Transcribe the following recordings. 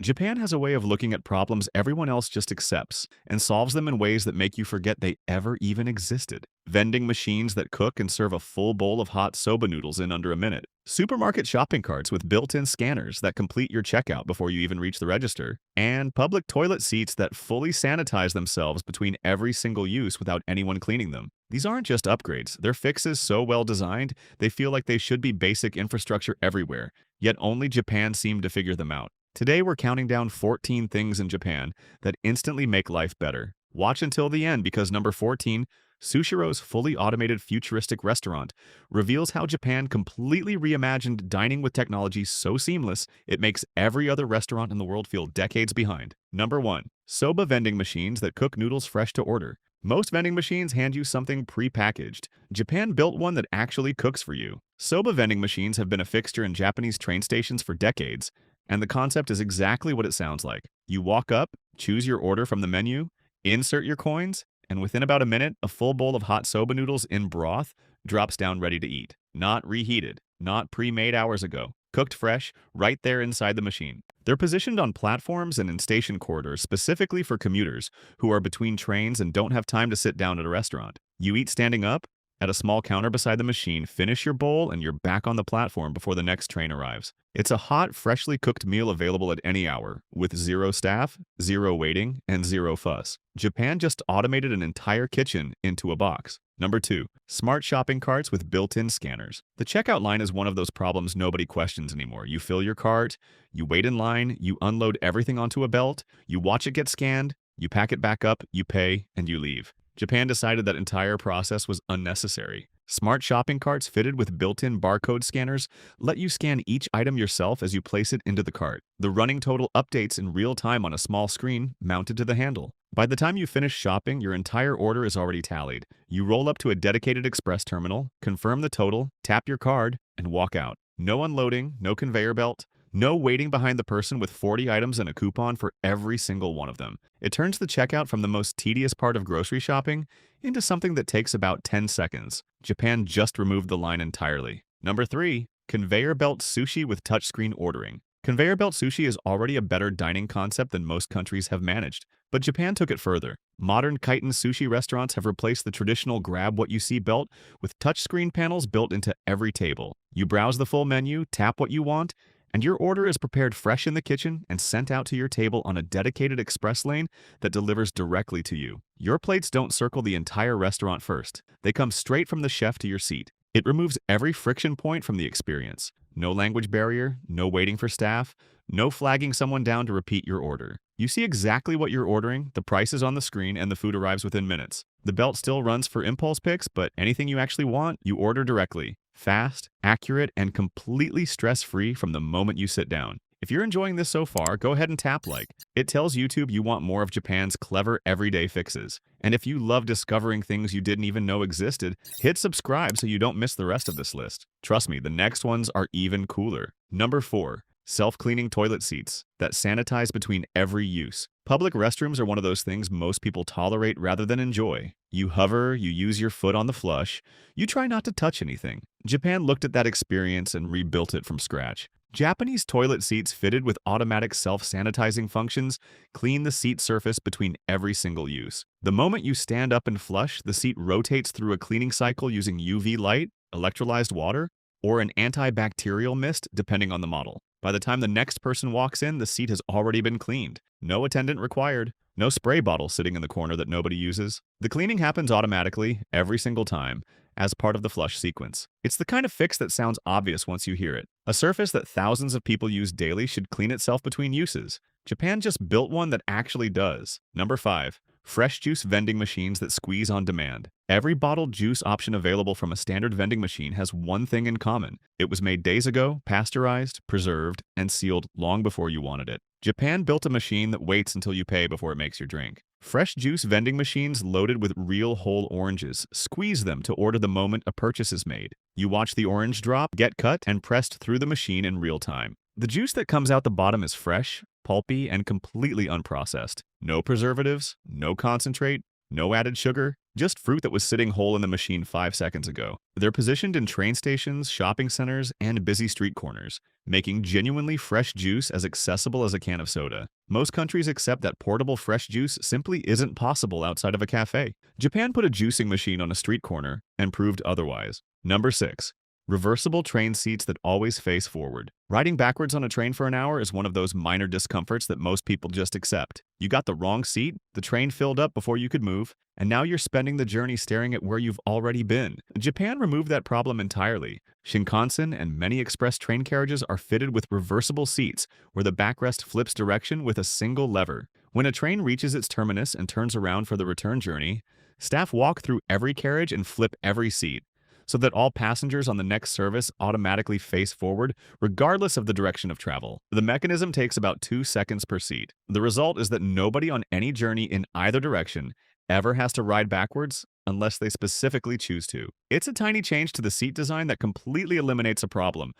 Japan has a way of looking at problems everyone else just accepts and solves them in ways that make you forget they ever even existed. Vending machines that cook and serve a full bowl of hot soba noodles in under a minute. Supermarket shopping carts with built-in scanners that complete your checkout before you even reach the register. And public toilet seats that fully sanitize themselves between every single use without anyone cleaning them. These aren't just upgrades. They're fixes so well designed, they feel like they should be basic infrastructure everywhere, yet only Japan seemed to figure them out. Today, we're counting down 14 things in Japan that instantly make life better. Watch until the end because number 14, Sushiro's fully automated futuristic restaurant, reveals how Japan completely reimagined dining with technology so seamless it makes every other restaurant in the world feel decades behind. Number 1. Soba vending machines that cook noodles fresh to order. Most vending machines hand you something pre-packaged. Japan built one that actually cooks for you. Soba vending machines have been a fixture in Japanese train stations for decades, and the concept is exactly what it sounds like. You walk up, choose your order from the menu, insert your coins, and within about a minute, a full bowl of hot soba noodles in broth drops down ready to eat. Not reheated, not pre-made hours ago. Cooked fresh, right there inside the machine. They're positioned on platforms and in station corridors specifically for commuters who are between trains and don't have time to sit down at a restaurant. You eat standing up, at a small counter beside the machine, finish your bowl, and you're back on the platform before the next train arrives. It's a hot, freshly cooked meal available at any hour, with zero staff, zero waiting, and zero fuss. Japan just automated an entire kitchen into a box. Number 2. Smart shopping carts with built-in scanners. The checkout line is one of those problems nobody questions anymore. You fill your cart, you wait in line, you unload everything onto a belt, you watch it get scanned, you pack it back up, you pay, and you leave. Japan decided that entire process was unnecessary. Smart shopping carts fitted with built-in barcode scanners let you scan each item yourself as you place it into the cart. The running total updates in real time on a small screen mounted to the handle. By the time you finish shopping, your entire order is already tallied. You roll up to a dedicated express terminal, confirm the total, tap your card, and walk out. No unloading, no conveyor belt, no waiting behind the person with 40 items and a coupon for every single one of them. It turns the checkout from the most tedious part of grocery shopping into something that takes about 10 seconds. Japan just removed the line entirely. Number 3. Conveyor belt sushi with touchscreen ordering. Conveyor belt sushi is already a better dining concept than most countries have managed, but Japan took it further. Modern kaiten sushi restaurants have replaced the traditional grab-what-you-see belt with touchscreen panels built into every table. You browse the full menu, tap what you want, and your order is prepared fresh in the kitchen and sent out to your table on a dedicated express lane that delivers directly to you. Your plates don't circle the entire restaurant first. They come straight from the chef to your seat. It removes every friction point from the experience. No language barrier, no waiting for staff, no flagging someone down to repeat your order. You see exactly what you're ordering, the price is on the screen, and the food arrives within minutes. The belt still runs for impulse picks, but anything you actually want, you order directly. Fast, accurate, and completely stress-free from the moment you sit down. If you're enjoying this so far, go ahead and tap like. It tells YouTube you want more of Japan's clever everyday fixes. And if you love discovering things you didn't even know existed, hit subscribe so you don't miss the rest of this list. Trust me, the next ones are even cooler. Number 4. Self-cleaning toilet seats that sanitize between every use. Public restrooms are one of those things most people tolerate rather than enjoy. You hover, you use your foot on the flush, you try not to touch anything. Japan looked at that experience and rebuilt it from scratch. Japanese toilet seats fitted with automatic self-sanitizing functions clean the seat surface between every single use. The moment you stand up and flush, the seat rotates through a cleaning cycle using UV light, electrolyzed water, or an antibacterial mist depending on the model. By the time the next person walks in, the seat has already been cleaned. No attendant required. No spray bottle sitting in the corner that nobody uses. The cleaning happens automatically, every single time, as part of the flush sequence. It's the kind of fix that sounds obvious once you hear it. A surface that thousands of people use daily should clean itself between uses. Japan just built one that actually does. Number 5. Fresh juice vending machines that squeeze on demand. Every bottled juice option available from a standard vending machine has one thing in common. It was made days ago, pasteurized, preserved, and sealed long before you wanted it. Japan built a machine that waits until you pay before it makes your drink. Fresh juice vending machines loaded with real whole oranges. Squeeze them to order the moment a purchase is made. You watch the orange drop, get cut, and pressed through the machine in real time. The juice that comes out the bottom is fresh, pulpy, and completely unprocessed. No preservatives, no concentrate, No added sugar, just fruit that was sitting whole in the machine 5 seconds ago. They're positioned in train stations, shopping centers, and busy street corners, making genuinely fresh juice as accessible as a can of soda. Most countries accept that portable fresh juice simply isn't possible outside of a cafe. Japan put a juicing machine on a street corner and proved otherwise. Number 6. Reversible train seats that always face forward. Riding backwards on a train for an hour is one of those minor discomforts that most people just accept. You got the wrong seat, the train filled up before you could move, and now you're spending the journey staring at where you've already been. Japan removed that problem entirely. Shinkansen and many express train carriages are fitted with reversible seats where the backrest flips direction with a single lever. When a train reaches its terminus and turns around for the return journey, staff walk through every carriage and flip every seat, so that all passengers on the next service automatically face forward, regardless of the direction of travel. The mechanism takes about 2 seconds per seat. The result is that nobody on any journey in either direction ever has to ride backwards unless they specifically choose to. It's a tiny change to the seat design that completely eliminates a problem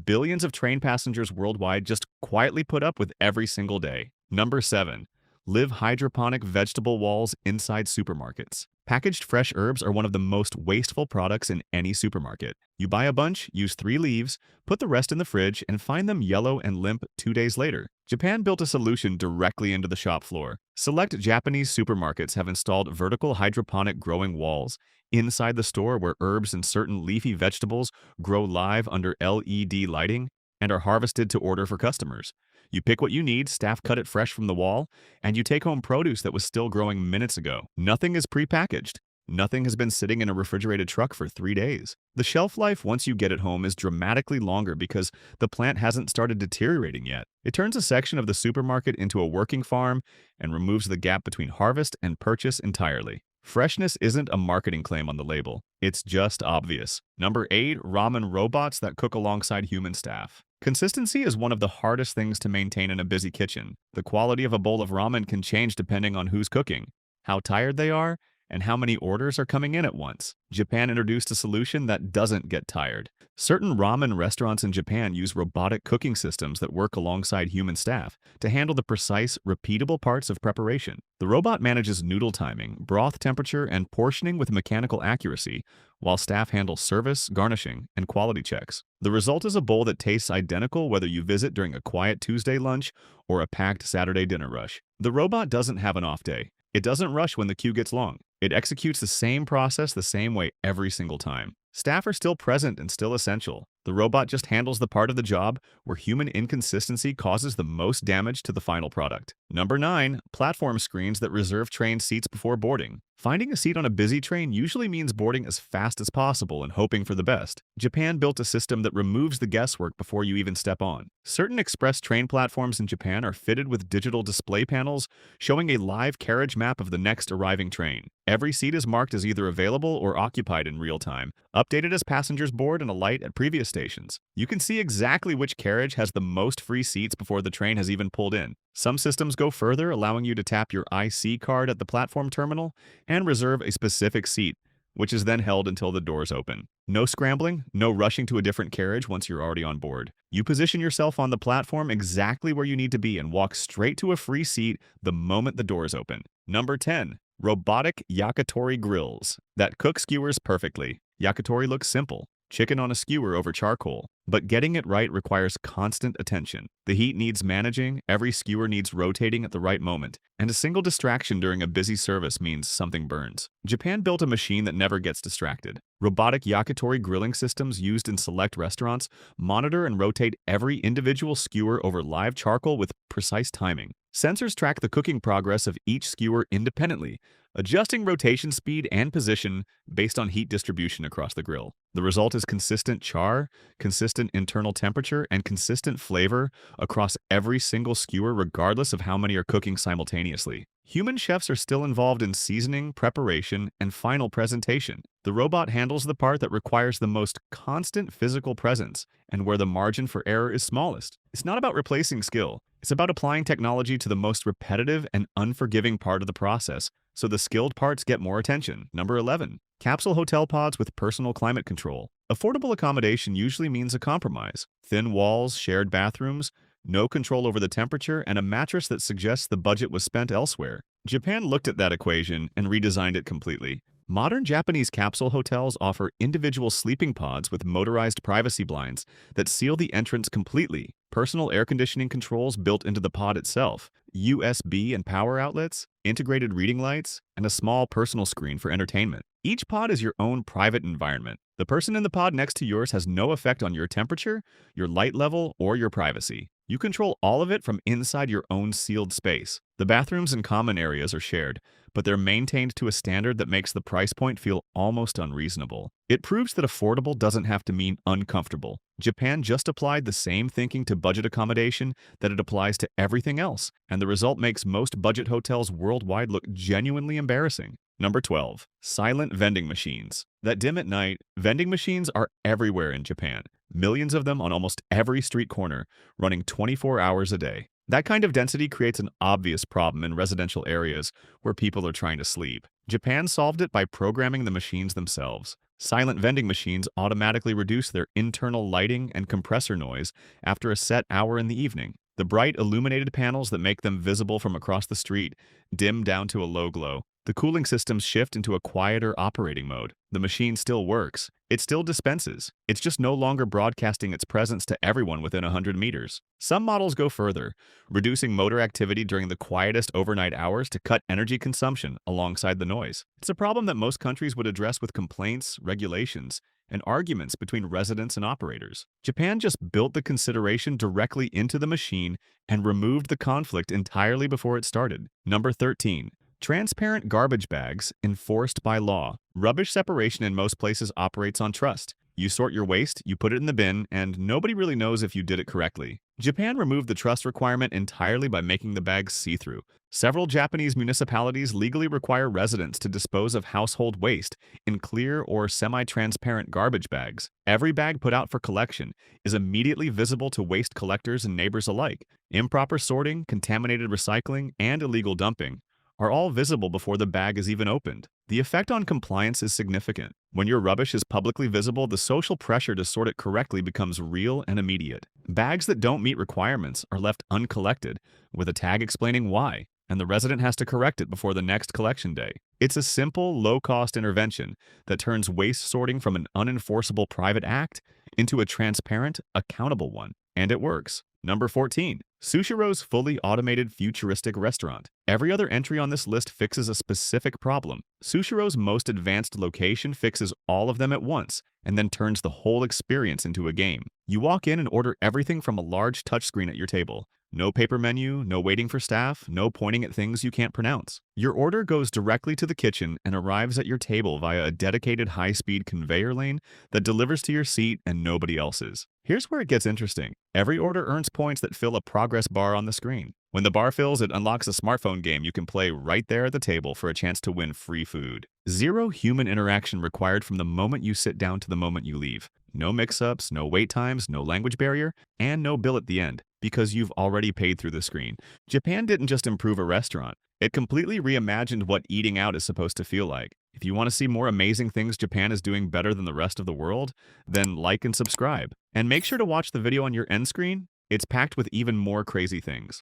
billions of train passengers worldwide just quietly put up with every single day. Number 7. Live hydroponic vegetable walls inside supermarkets. Packaged fresh herbs are one of the most wasteful products in any supermarket. You buy a bunch, use 3 leaves, put the rest in the fridge, and find them yellow and limp 2 days later. Japan built a solution directly into the shop floor. Select Japanese supermarkets have installed vertical hydroponic growing walls inside the store where herbs and certain leafy vegetables grow live under LED lighting and are harvested to order for customers. You pick what you need, staff cut it fresh from the wall, and you take home produce that was still growing minutes ago. Nothing is pre-packaged. Nothing has been sitting in a refrigerated truck for 3 days. The shelf life once you get it home is dramatically longer because the plant hasn't started deteriorating yet. It turns a section of the supermarket into a working farm and removes the gap between harvest and purchase entirely. Freshness isn't a marketing claim on the label. It's just obvious. Number 8. Ramen robots that cook alongside human staff. Consistency is one of the hardest things to maintain in a busy kitchen. The quality of a bowl of ramen can change depending on who's cooking, how tired they are, and how many orders are coming in at once. Japan introduced a solution that doesn't get tired. Certain ramen restaurants in Japan use robotic cooking systems that work alongside human staff to handle the precise, repeatable parts of preparation. The robot manages noodle timing, broth temperature, and portioning with mechanical accuracy, while staff handle service, garnishing, and quality checks. The result is a bowl that tastes identical whether you visit during a quiet Tuesday lunch or a packed Saturday dinner rush. The robot doesn't have an off day. It doesn't rush when the queue gets long. It executes the same process the same way every single time. Staff are still present and still essential. The robot just handles the part of the job where human inconsistency causes the most damage to the final product. Number 9. Platform screens that reserve train seats before boarding. Finding a seat on a busy train usually means boarding as fast as possible and hoping for the best. Japan built a system that removes the guesswork before you even step on. Certain express train platforms in Japan are fitted with digital display panels showing a live carriage map of the next arriving train. Every seat is marked as either available or occupied in real time, updated as passengers board and alight at previous stations. You can see exactly which carriage has the most free seats before the train has even pulled in. Some systems go further, allowing you to tap your IC card at the platform terminal and reserve a specific seat, which is then held until the doors open. No scrambling, no rushing to a different carriage once you're already on board. You position yourself on the platform exactly where you need to be and walk straight to a free seat the moment the doors open. Number 10. Robotic yakitori grills that cook skewers perfectly. Yakitori looks simple. Chicken on a skewer over charcoal. But getting it right requires constant attention. The heat needs managing, every skewer needs rotating at the right moment, and a single distraction during a busy service means something burns. Japan built a machine that never gets distracted. Robotic yakitori grilling systems used in select restaurants monitor and rotate every individual skewer over live charcoal with precise timing. Sensors track the cooking progress of each skewer independently, adjusting rotation speed and position based on heat distribution across the grill. The result is consistent char, consistent internal temperature, and consistent flavor across every single skewer regardless of how many are cooking simultaneously. Human chefs are still involved in seasoning, preparation, and final presentation. The robot handles the part that requires the most constant physical presence and where the margin for error is smallest. It's not about replacing skill. It's about applying technology to the most repetitive and unforgiving part of the process, so the skilled parts get more attention. Number 11. Capsule hotel pods with personal climate control. Affordable accommodation usually means a compromise. Thin walls, shared bathrooms, no control over the temperature, and a mattress that suggests the budget was spent elsewhere. Japan looked at that equation and redesigned it completely. Modern Japanese capsule hotels offer individual sleeping pods with motorized privacy blinds that seal the entrance completely, personal air conditioning controls built into the pod itself, USB and power outlets, integrated reading lights, and a small personal screen for entertainment. Each pod is your own private environment. The person in the pod next to yours has no effect on your temperature, your light level, or your privacy. You control all of it from inside your own sealed space. The bathrooms and common areas are shared, but they're maintained to a standard that makes the price point feel almost unreasonable. It proves that affordable doesn't have to mean uncomfortable. Japan just applied the same thinking to budget accommodation that it applies to everything else, and the result makes most budget hotels worldwide look genuinely embarrassing. Number 12. Silent vending machines. That dim at night, vending machines are everywhere in Japan. Millions of them on almost every street corner, running 24 hours a day. That kind of density creates an obvious problem in residential areas where people are trying to sleep. Japan solved it by programming the machines themselves. Silent vending machines automatically reduce their internal lighting and compressor noise after a set hour in the evening. The bright illuminated panels that make them visible from across the street dim down to a low glow. The cooling systems shift into a quieter operating mode. The machine still works. It still dispenses. It's just no longer broadcasting its presence to everyone within 100 meters. Some models go further, reducing motor activity during the quietest overnight hours to cut energy consumption alongside the noise. It's a problem that most countries would address with complaints, regulations, and arguments between residents and operators. Japan just built the consideration directly into the machine and removed the conflict entirely before it started. Number 13. Transparent garbage bags enforced by law. Rubbish separation in most places operates on trust. You sort your waste, you put it in the bin, and nobody really knows if you did it correctly. Japan removed the trust requirement entirely by making the bags see-through. Several Japanese municipalities legally require residents to dispose of household waste in clear or semi-transparent garbage bags. Every bag put out for collection is immediately visible to waste collectors and neighbors alike. Improper sorting, contaminated recycling, and illegal dumping are all visible before the bag is even opened. The effect on compliance is significant. When your rubbish is publicly visible, the social pressure to sort it correctly becomes real and immediate. Bags that don't meet requirements are left uncollected, with a tag explaining why, and the resident has to correct it before the next collection day. It's a simple, low-cost intervention that turns waste sorting from an unenforceable private act into a transparent, accountable one. And it works. Number 14. Sushiro's fully automated futuristic restaurant. Every other entry on this list fixes a specific problem. Sushiro's most advanced location fixes all of them at once and then turns the whole experience into a game. You walk in and order everything from a large touchscreen at your table. No paper menu, no waiting for staff, no pointing at things you can't pronounce. Your order goes directly to the kitchen and arrives at your table via a dedicated high-speed conveyor lane that delivers to your seat and nobody else's. Here's where it gets interesting. Every order earns points that fill a progress bar on the screen. When the bar fills, it unlocks a smartphone game you can play right there at the table for a chance to win free food. Zero human interaction required from the moment you sit down to the moment you leave. No mix-ups, no wait times, no language barrier, and no bill at the end, because you've already paid through the screen. Japan didn't just improve a restaurant. It completely reimagined what eating out is supposed to feel like. If you want to see more amazing things Japan is doing better than the rest of the world, then like and subscribe. And make sure to watch the video on your end screen. It's packed with even more crazy things.